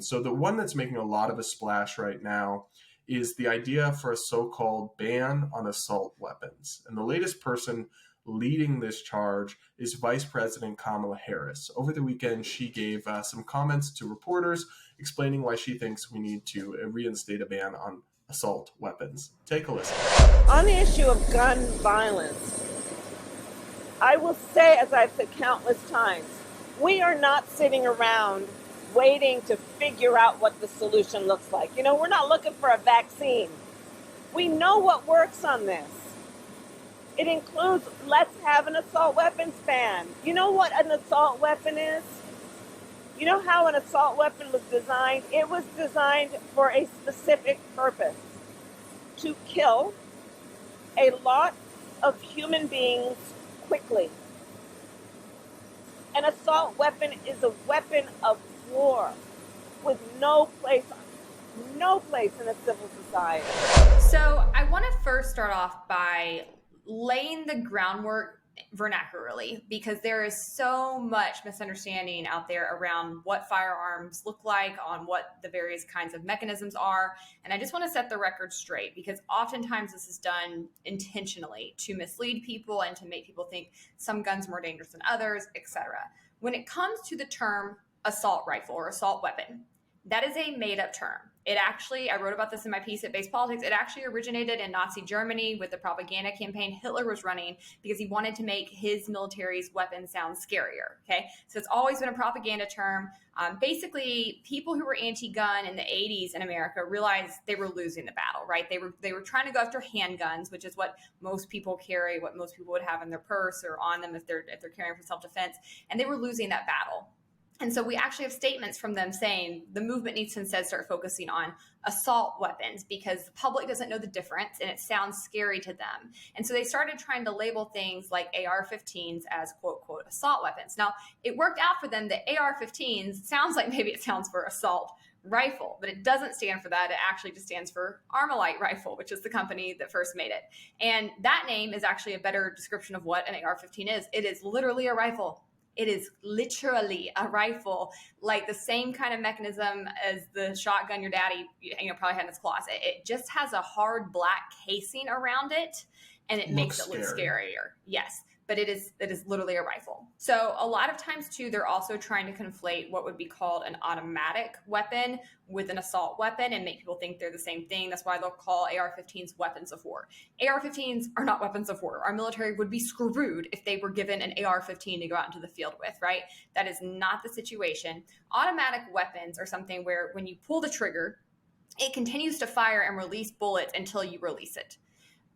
So the one that's making a lot of a splash right now is the idea for a so-called ban on assault weapons. And the latest person leading this charge is Vice President Kamala Harris. Over the weekend, she gave some comments to reporters explaining why she thinks we need to reinstate a ban on assault weapons. Take a listen. On the issue of gun violence, I will say, as I've said countless times, we are not sitting around waiting to figure out what the solution looks like. We're not looking for a vaccine. We know what works on this. It includes, let's have an assault weapons ban. You know what an assault weapon is? You know how an assault weapon was designed? It was designed for a specific purpose: to kill a lot of human beings quickly. An assault weapon is a weapon of war with no place in a civil society. So I want to first start off by laying the groundwork vernacularly, because there is so much misunderstanding out there around what firearms look like, on what the various kinds of mechanisms are. And I just want to set the record straight, because oftentimes this is done intentionally to mislead people and to make people think some guns are more dangerous than others, etc. When it comes to the term assault rifle or assault weapon, that is a made-up term. It actually, I wrote about this in my piece at Base Politics, it actually originated in Nazi Germany with the propaganda campaign Hitler was running, because he wanted to make his military's weapons sound scarier, okay? So it's always been a propaganda term. Basically, people who were anti-gun in the 80s in America realized they were losing the battle, right? They were trying to go after handguns, which is what most people carry, what most people would have in their purse or on them if they're carrying for self-defense, and they were losing that battle. And so we actually have statements from them saying the movement needs to instead start focusing on assault weapons, because the public doesn't know the difference and it sounds scary to them. And so they started trying to label things like AR-15s as quote, quote, assault weapons. Now, it worked out for them that AR-15s sounds like maybe it sounds for assault rifle, but it doesn't stand for that. It actually just stands for Armalite Rifle, which is the company that first made it. And that name is actually a better description of what an AR-15 is. It is literally a rifle. It is literally a rifle, like the same kind of mechanism as the shotgun your daddy probably had in his closet. It just has a hard black casing around it, and it makes it look scarier. Yes, but it is literally a rifle. So a lot of times too, they're also trying to conflate what would be called an automatic weapon with an assault weapon and make people think they're the same thing. That's why they'll call AR-15s weapons of war. AR-15s are not weapons of war. Our military would be screwed if they were given an AR-15 to go out into the field with, right? That is not the situation. Automatic weapons are something where when you pull the trigger, it continues to fire and release bullets until you release it.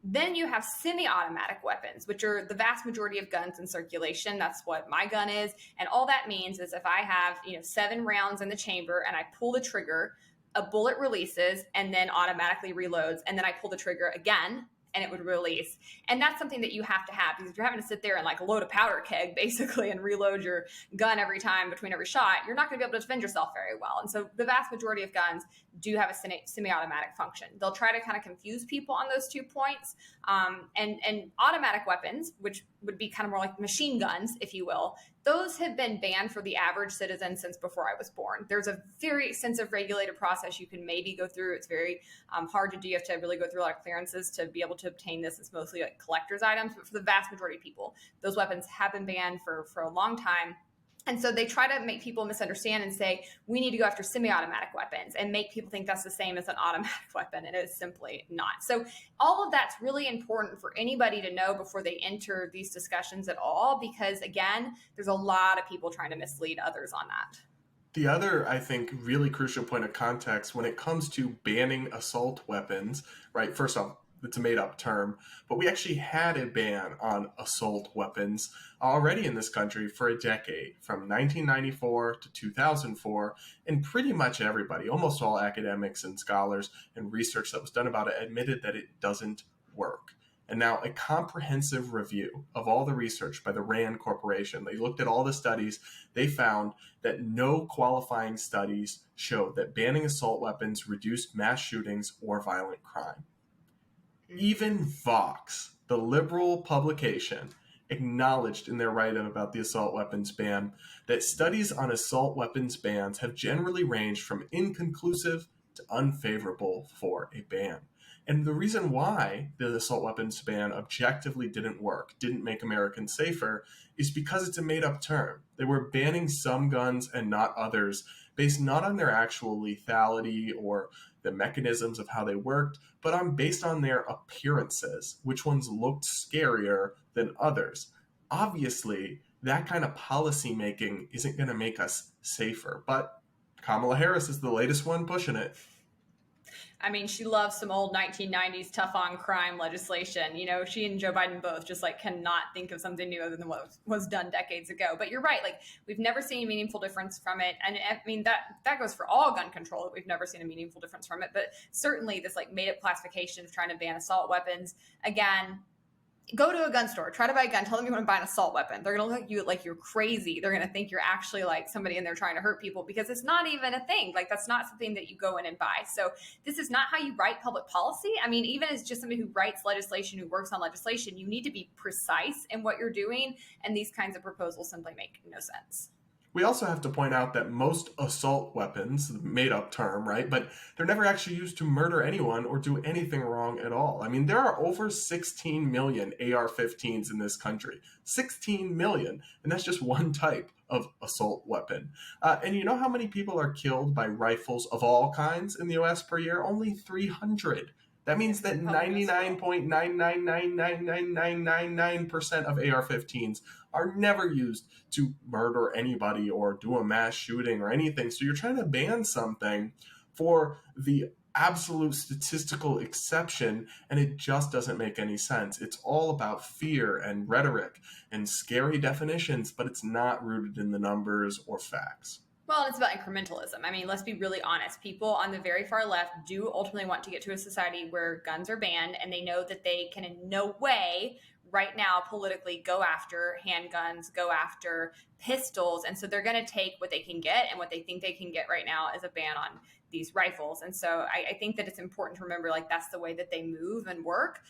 Then you have semi-automatic weapons, which are the vast majority of guns in circulation. That's what my gun is. And all that means is if I have, 7 rounds in the chamber and I pull the trigger, a bullet releases and then automatically reloads. And then I pull the trigger again and it would release. And that's something that you have to have, because if you're having to sit there and load a powder keg basically and reload your gun every time between every shot, you're not going to be able to defend yourself very well. And so the vast majority of guns do have a semi-automatic function. They'll try to kind of confuse people on those 2 points. And automatic weapons, which would be kind of more like machine guns, if you will, those have been banned for the average citizen since before I was born. There's a very extensive regulated process you can maybe go through. It's very hard to do. You have to really go through a lot of clearances to be able to obtain this. It's mostly like collector's items, but for the vast majority of people, those weapons have been banned for a long time. And so they try to make people misunderstand and say, we need to go after semi-automatic weapons and make people think that's the same as an automatic weapon. And it is simply not. So all of that's really important for anybody to know before they enter these discussions at all, because again, there's a lot of people trying to mislead others on that. The other, I think, really crucial point of context when it comes to banning assault weapons, right? First off, it's a made-up term, but we actually had a ban on assault weapons already in this country for a decade, from 1994 to 2004, and pretty much everybody, almost all academics and scholars and research that was done about it, admitted that it doesn't work. And now a comprehensive review of all the research by the RAND Corporation, they looked at all the studies, they found that no qualifying studies showed that banning assault weapons reduced mass shootings or violent crime. Even Vox, the liberal publication, acknowledged in their write-up about the assault weapons ban that studies on assault weapons bans have generally ranged from inconclusive to unfavorable for a ban. And the reason why the assault weapons ban objectively didn't work, didn't make Americans safer, is because it's a made-up term. They were banning some guns and not others, based not on their actual lethality or the mechanisms of how they worked, but based on their appearances, which ones looked scarier than others. Obviously, that kind of policy making isn't going to make us safer, but Kamala Harris is the latest one pushing it. I mean, she loves some old 1990s tough on crime legislation. You know, she and Joe Biden both just like cannot think of something new other than what was done decades ago. But you're right. Like, we've never seen a meaningful difference from it. And I mean, that goes for all gun control. We've never seen a meaningful difference from it. But certainly this like made up classification of trying to ban assault weapons. Again, go to a gun store, try to buy a gun, tell them you want to buy an assault weapon. They're going to look at you like you're crazy. They're going to think you're actually like somebody in there trying to hurt people, because it's not even a thing. Like, that's not something that you go in and buy. So this is not how you write public policy. I mean, even as just somebody who writes legislation, who works on legislation, you need to be precise in what you're doing. And these kinds of proposals simply make no sense. We also have to point out that most assault weapons, made up term, right? But they're never actually used to murder anyone or do anything wrong at all. I mean, there are over 16 million AR-15s in this country. 16 million. And that's just one type of assault weapon. And you know how many people are killed by rifles of all kinds in the US per year? Only 300. That means that 99.9999999% of AR-15s are never used to murder anybody or do a mass shooting or anything. So you're trying to ban something for the absolute statistical exception, and it just doesn't make any sense. It's all about fear and rhetoric and scary definitions, but it's not rooted in the numbers or facts. Well, it's about incrementalism. I mean, let's be really honest. People on the very far left do ultimately want to get to a society where guns are banned, and they know that they can in no way right now politically go after handguns, go after pistols. And so they're going to take what they can get, and what they think they can get right now is a ban on these rifles. And so I think that it's important to remember, like, that's the way that they move and work.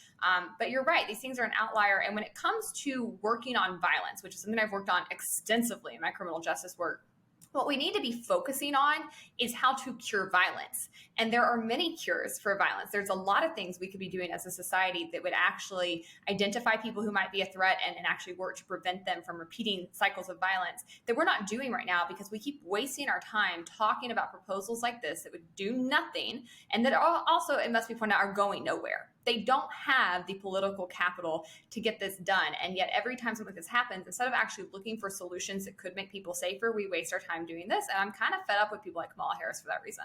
But you're right, these things are an outlier. And when it comes to working on violence, which is something I've worked on extensively in my criminal justice work, what we need to be focusing on is how to cure violence. And there are many cures for violence. There's a lot of things we could be doing as a society that would actually identify people who might be a threat and actually work to prevent them from repeating cycles of violence that we're not doing right now, because we keep wasting our time talking about proposals like this that would do nothing, and that also, it must be pointed out, are going nowhere. They don't have the political capital to get this done. And yet every time something like this happens, instead of actually looking for solutions that could make people safer, we waste our time doing this. And I'm kind of fed up with people like Kamala Harris for that reason.